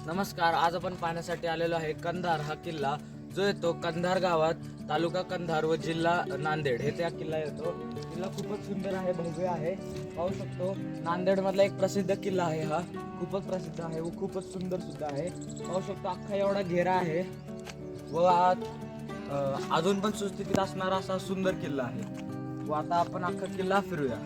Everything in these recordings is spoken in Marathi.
नमस्कार, आज आपण पाहण्यासाठी आलेलो आहे कंधार हा किल्ला जो येतो कंधार गावात, तालुका कंधार व जिल्हा नांदेड हे त्या किल्ला येतो. किल्ला खूपच सुंदर आहे, भव्य आहे. पाहू शकतो नांदेड मधला एक प्रसिद्ध किल्ला आहे. हा खूपच प्रसिद्ध आहे व खूपच सुंदर सुद्धा आहे. पाहू शकतो अख्खा एवढा घेरा आहे व अजून पण सुस्थितीत असणारा असा सुंदर किल्ला आहे. व आता आपण अख्खा किल्ला फिरूया.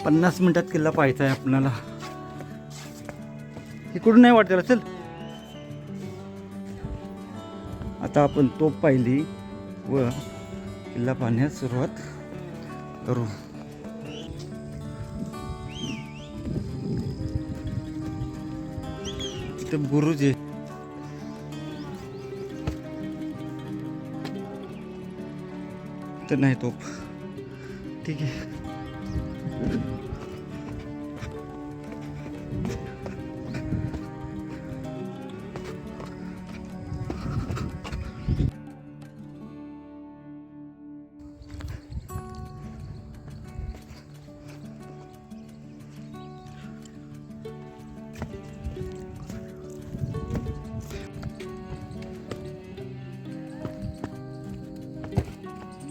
पन्नास मिनिटात किल्ला पाहायचा आहे आपल्याला. इकडून नाही वाटत चल. आता आपण तोफ पाहिली व किल्ला पाहण्यास सुरुवात करू. इथे बुरुज आहे. तर नाही तोफ. ठीक आहे.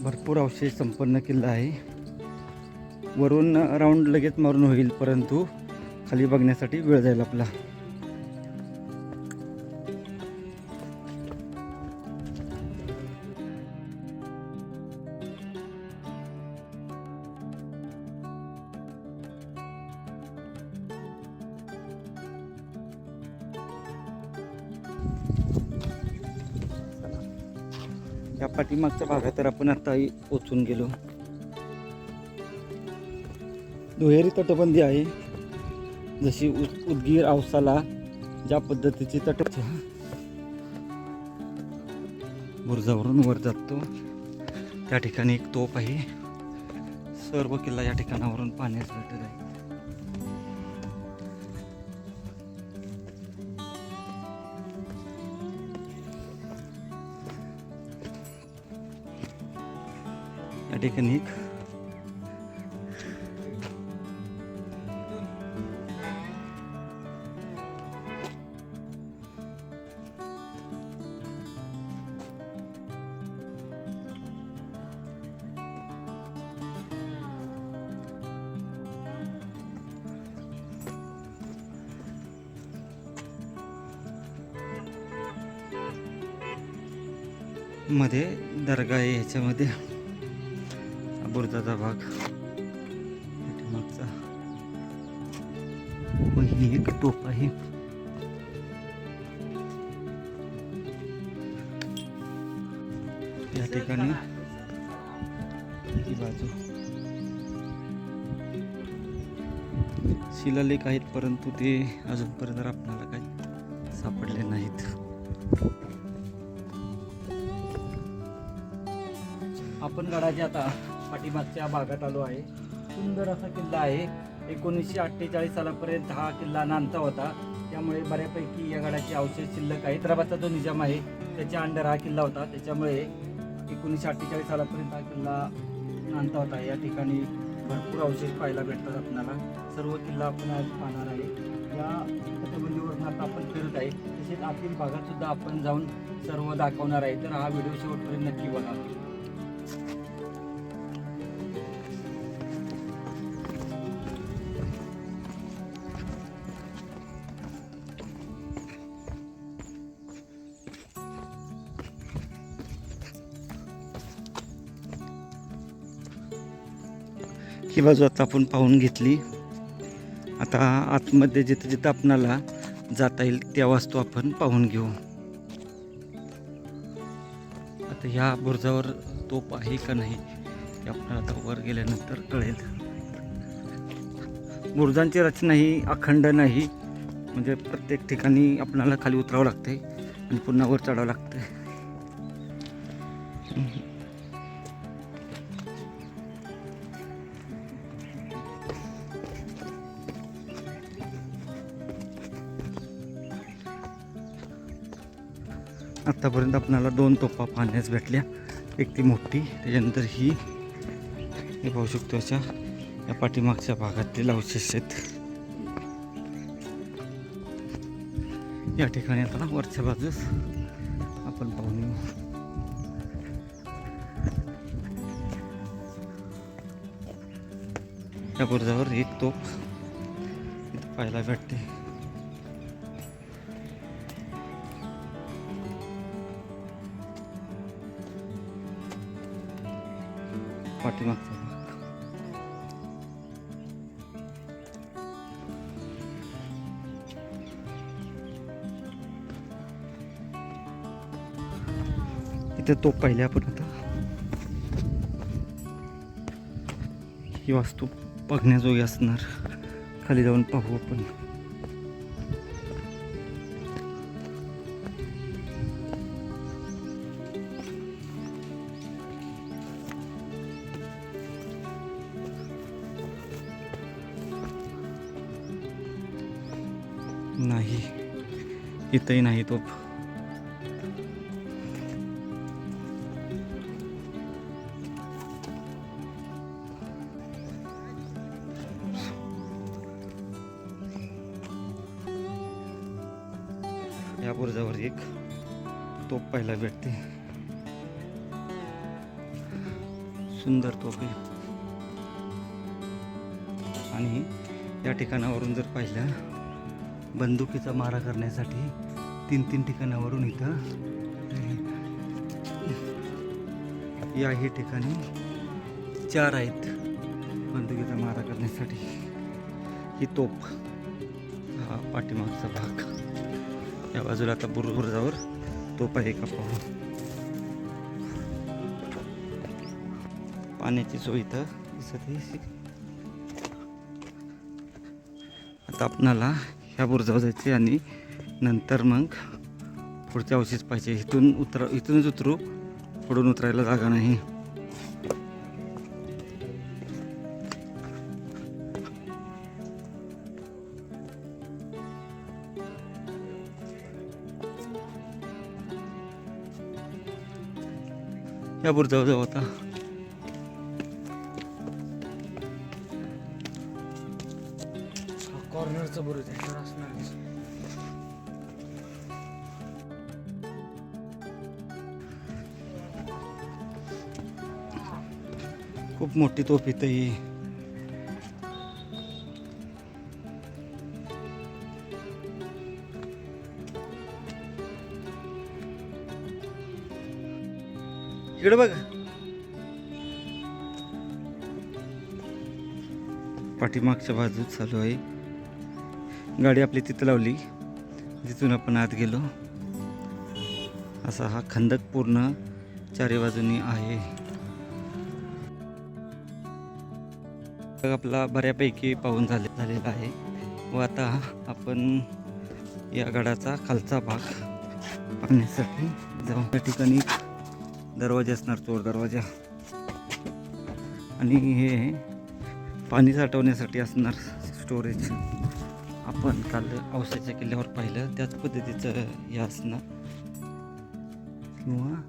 भरपूर अवशेष संपन्न किल्ला आहे. वरून राऊंड लगेच मारून होईल, परंतु खाली बघण्यासाठी वेळ जाईल आपला. या पाठीमागच्या भागात तर आपण आता पोचून गेलो. दुहेरी तटबंदी आहे, जशी उदगीर औसाला ज्या पद्धतीची तट बुरुजावरून वर जातो त्या ठिकाणी एक तोफ आहे. सर्व किल्ला या ठिकाणावरून पाहण्यास भेटत आहे. या ठिकाणी एक मध्ये दर्गा आहे. ह्याच्यामध्ये बुरुजाचा भाग मागचा ही एक टोप आहे. या ठिकाणी ही बाजू शिलालेख आहेत, परंतु ते अजूनपर्यंत आपल्याला काही सापडले नाहीत. आपण गडाच्या आता पाठीमागच्या भागात आलो आहे. सुंदर असा किल्ला आहे. 1948 सालापर्यंत हा किल्ला नांदता होता, त्यामुळे बऱ्यापैकी या गडाचे अवशेष शिल्लक आहेत. हैदराबादचा जो निजाम आहे त्याच्या अंडर हा किल्ला होता, त्याच्यामुळे 1948 सालापर्यंत हा किल्ला नांदता होता. या ठिकाणी भरपूर अवशेष पाहायला भेटतात आपल्याला. सर्व किल्ला आपण आज पाहणार आहे. या तटबंदीवरून आता आपण फिरत आहे. तसेच आतील भागात सुद्धा आपण जाऊन सर्व दाखवणार आहे. तर हा व्हिडिओ शेवटपर्यंत नक्की बघा. ही बाजू आता आपण पाहून घेतली. आता आतमध्ये जिथं जिथं आपणाला जाता येईल त्या वस्तू आपण पाहून घेऊ. आता ह्या बुरुजावर तोप आहे का नाही हे आपल्याला आता वर गेल्यानंतर कळेल. बुरुजांची रचना ही अखंड नाही, म्हणजे प्रत्येक ठिकाणी आपल्याला खाली उतरावं लागते आणि पुन्हा वर चढावं लागते. आत्तापर्यंत आपल्याला 2 तोफा पाहण्यास भेटल्या. एक ती मोठी, त्याच्यानंतर ही हे पाहू शकतो अशा या पाठीमागच्या भागातील अवशेष आहेत. या ठिकाणी आता वरच्या बाजूस आपण पाहून येऊ. या बुरुजावर एक तोफ इथं पाहायला भेटते. पाठीमागचा भाग. इथे तोप पाहिले आपण. आता ही वास्तू बघण्याजोगी असणार. खाली जाऊन पाहू आपण. नाही, इथंही नाही तोप. या बुरुजावर एक तोप पाहायला भेटते. सुंदर तोप आहे. आणि या ठिकाणावरून जर पाहिलं, बंदुकीचा मारा करण्यासाठी 3 ठिकाणावरून इथं याही ठिकाणी 4 आहेत बंदुकीचा मारा करण्यासाठी. ही तोप, हा पाठीमागचा भाग. या बाजूला आता बुरुजावर तोप आहे का पाहू. पाण्याची सोय इथं दिसत आहे. आता आपणाला ह्या बुरुजावर जायचे आणि नंतर मग पुढचे अवशेष पाहिजे. इथूनच उतरू, पुढून उतरायला जागा नाही. या बुरुजावर जाऊ आता. कॉर्नरचं बुरुज आहे असणार. खूप मोठी तोफ इथं ही. इकडे बघ. पाठीमागच्या बाजूत चालू आहे. गाडी आपली तिथं लावली, तिथून आपण आत गेलो. असा हा खंदक पूर्ण 4 बाजूनी आहे. आपला बऱ्यापैकी पाहून झालेला आहे व आता आपण या गडाचा खालचा भाग पाहण्यासाठी जाऊ. त्या ठिकाणी दरवाजा असणार, चोर दरवाजा, आणि हे पाणी साठवण्यासाठी असणार स्टोरेज. आपण काल औसाच्या किल्ल्यावर पाहिलं त्याच पद्धतीचं हे असणार, किंवा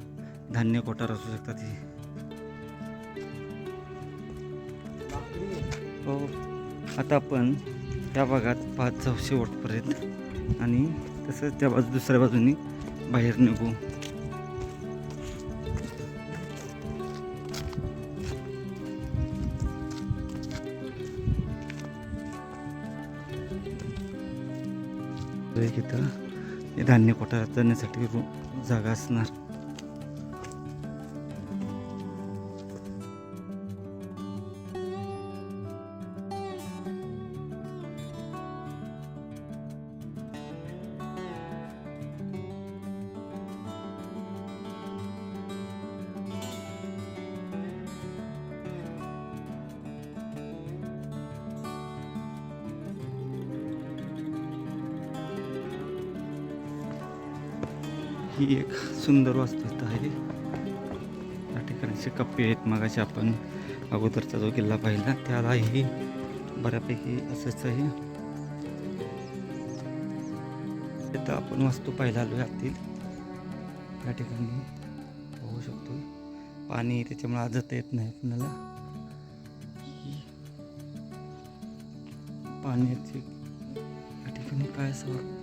धान्य कोठार असू शकतात हे. हो, आता आपण त्या भागात पाच जाऊ शेवटपर्यंत, आणि तसंच त्या दुसऱ्या बाजूनी बाहेर निघू. इथं हे धान्य कोठारात जाण्यासाठी जागा असणार. ही एक सुंदर वास्तुस्थिती आहे. या ठिकाणी असे कप्पे आहेत. मगाशी आपण अगोदरचा जो किल्ला पाहिला त्यालाही बऱ्यापैकी असंच आहे. इथं आपण वास्तू पाहायला आलो आतील. या ठिकाणी पाहू शकतो पाणी, त्याच्यामुळे आजत येत नाही कुणाला. पाण्याची या ठिकाणी काय असावं,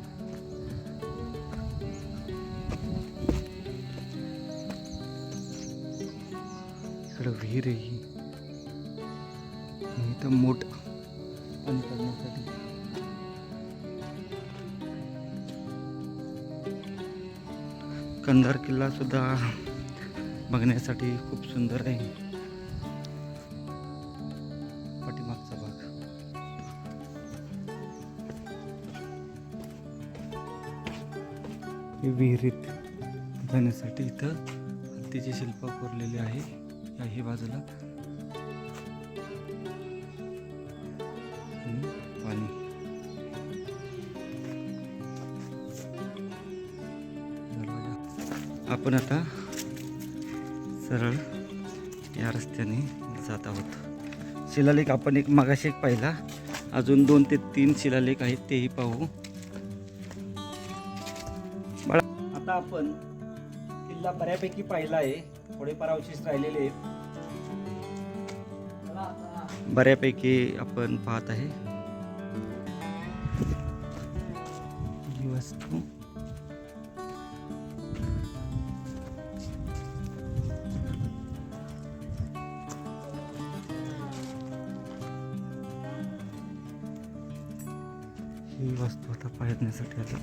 इकडं विहीर आहे ही, इथं मोठ पाणी काढण्यासाठी. कंधार किल्ला सुद्धा बघण्यासाठी खूप सुंदर आहे. पाठीमागचा भाग हे विहिरीत जाण्यासाठी इथं हत्तीचे शिल्प कोरलेले आहे. याही बाजूला पाणी. आपण आता सरळ या रस्त्याने जात आहोत. शिलालेख आपण एक मगाशी एक पाहिला, अजून 2 ते 3 शिलालेख आहेत तेही पाहू. आता आपण किल्ला बऱ्यापैकी पाहिला आहे. थोडेफार अवशेष राहिलेले आहेत. बऱ्यापैकी आपण पाहत आहे ही वस्तू. ही वस्तू आता पाहण्यासाठी आली.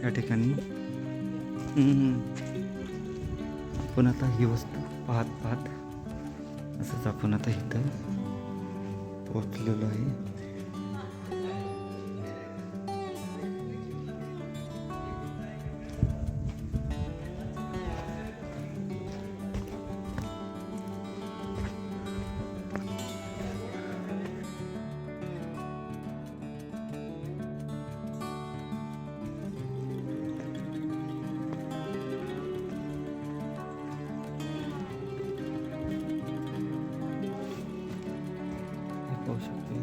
या ठिकाणी आपण आता ही वस्तू पाहत असंच आपण आता इथं पोहोचलेलो आहे. पाहू शकतो.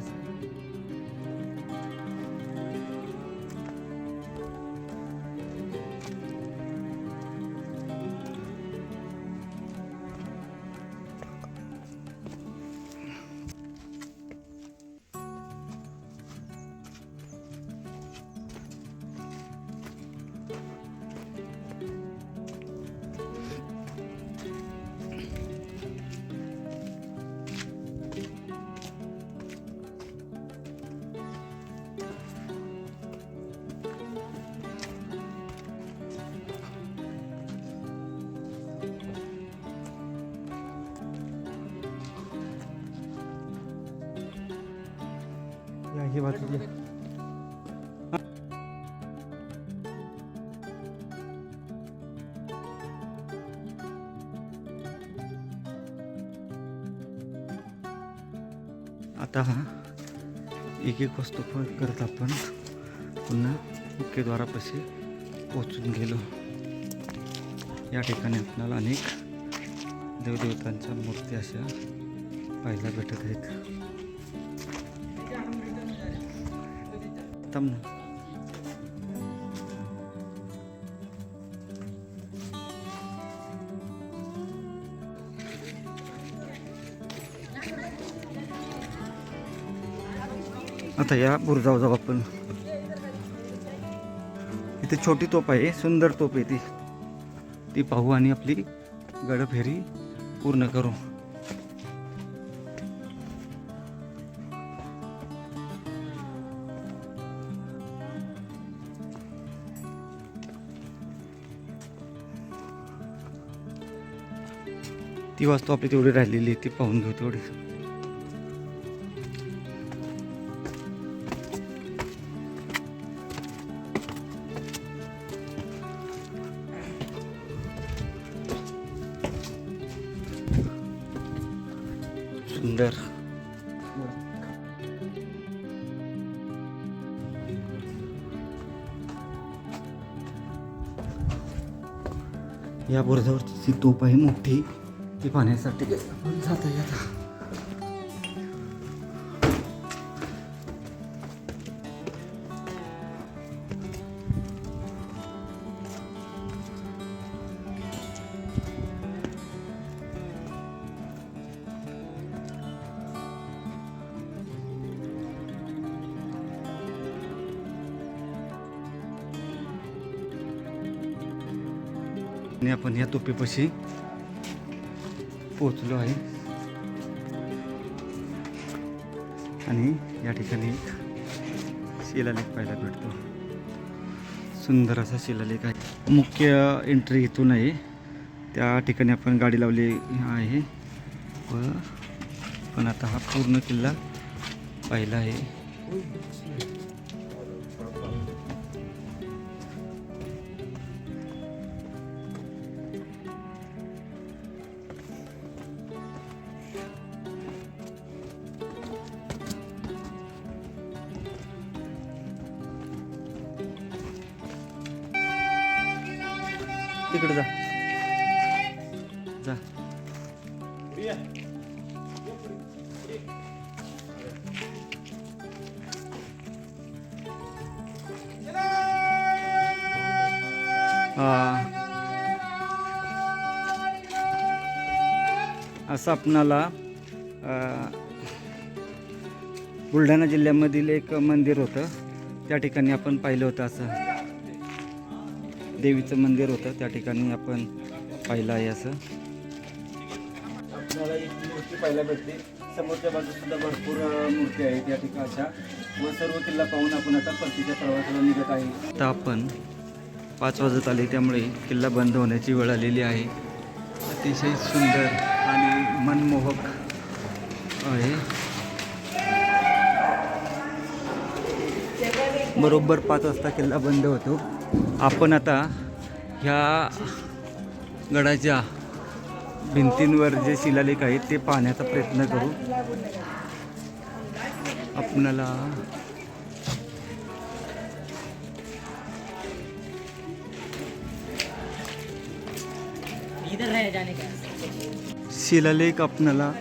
ही बाजू घे. आता हा एक एक वस्तू करत आपण पुन्हा मुख्य द्वारापाशी पोचून गेलो. या ठिकाणी आपल्याला अनेक देवदेवतांच्या मूर्ती अशा पाहायला भेटत आहेत. थांब ना. आता या बुरुजावर जाऊ आपण. इथे छोटी तोप आहे, सुंदर तोप आहे ती पाहू आणि आपली गडफेरी पूर्ण करू. ती वास्तू आपली तेवढी राहिलेली ती पाहून घेऊ तेवढी. सुंदर. या बुरुजावरची तोप आहे मोठी, ती पाहण्यासाठी आपण जाता येत. आणि आपण या तोपेपाशी पोचलो आहे आणि या ठिकाणी एक शिलालेख पाहायला भेटतो. सुंदर असा शिलालेख आहे. मुख्य एंट्री इथून आहे. त्या ठिकाणी आपण गाडी लावली आहे व पण आता हा पूर्ण किल्ला पाहिला आहे. तिकडे जा जा. असं आपणाला बुलढाणा जिल्ह्यामधील एक मंदिर होतं, त्या ठिकाणी आपण पाहिलं होतं. असं देवीचं मंदिर होतं, त्या ठिकाणी आपण पाहिलं आहे. असं आपल्याला एक मूर्ती पाहायला भेटते. समोरच्या बाजूला सुद्धा भरपूर मूर्ती आहेत या ठिकाणी अशा. व सर्व किल्ला पाहून आपण आता परतीच्या प्रवासाला निघत आहे. आता आपण 5 वाजत आले, त्यामुळे किल्ला बंद होण्याची वेळ आलेली आहे. अतिशय सुंदर आणि मनमोहक आहे. बरोबर 5 वाजता किल्ला बंद होतो. आपण आता ह्या गडाच्या भिंतींवर जे शिलालेख आहेत ते पाहण्याचा प्रयत्न करू. आपणाला शिलालेख आपणाला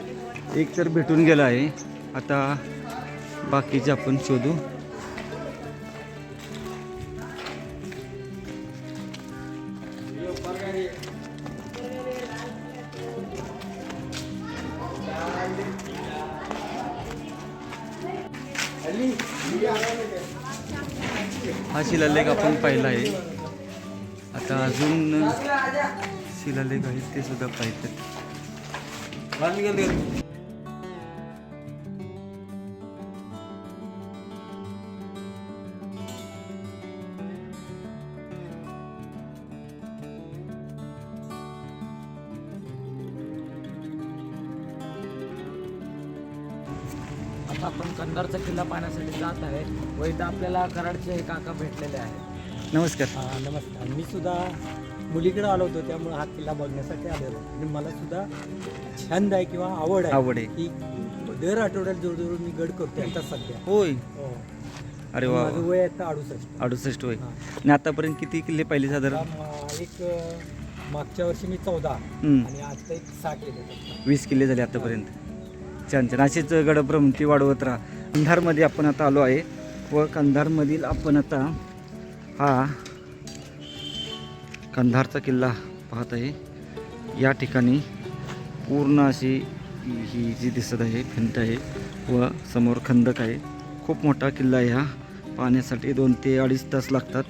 एक तर भेटून गेला आहे. आता बाकीचे आपण शोधू. हा शिलालेख आपण पाहिला आहे. आता अजून शिलालेख आहेत ते सुद्धा पाहिजे. आता आपण कंधारचा किल्ला पाहण्यासाठी जात आहे व इथं आपल्याला कराडचे हे काका भेटलेले आहेत. नमस्कार. नमस्कार. मी सुद्धा मुलीकडे आलो होतो, त्यामुळे हा किल्ला बघण्यासाठी आलेलो आणि मला सुद्धा छंद आहे किंवा आवड आहे की दर आठवड्यात जवळजवळ मी गड करतो आता सध्या. होय. हो. अरे वा. माझं वय आता 68. 68 होय. हां. आणि आतापर्यंत किती किल्ले पाहिले साधारण? एक मागच्या वर्षी मी 14 हम्म. आणि आता एक 6 केले. 20 किल्ले झाले आतापर्यंत. छान छान. अशीच गडभ्रमंती वाढवत राहा. कंधारमध्ये आपण आता आलो आहे व कंधारमधील आपण आता हा कंधारचा किल्ला पाहत आहे. या ठिकाणी पूर्ण अशी ही जी दिसत आहे भिंत आहे व समोर खंदक आहे. खूप मोठा किल्ला आहे हा. पाहण्यासाठी 2 ते 2.5 तास लागतात.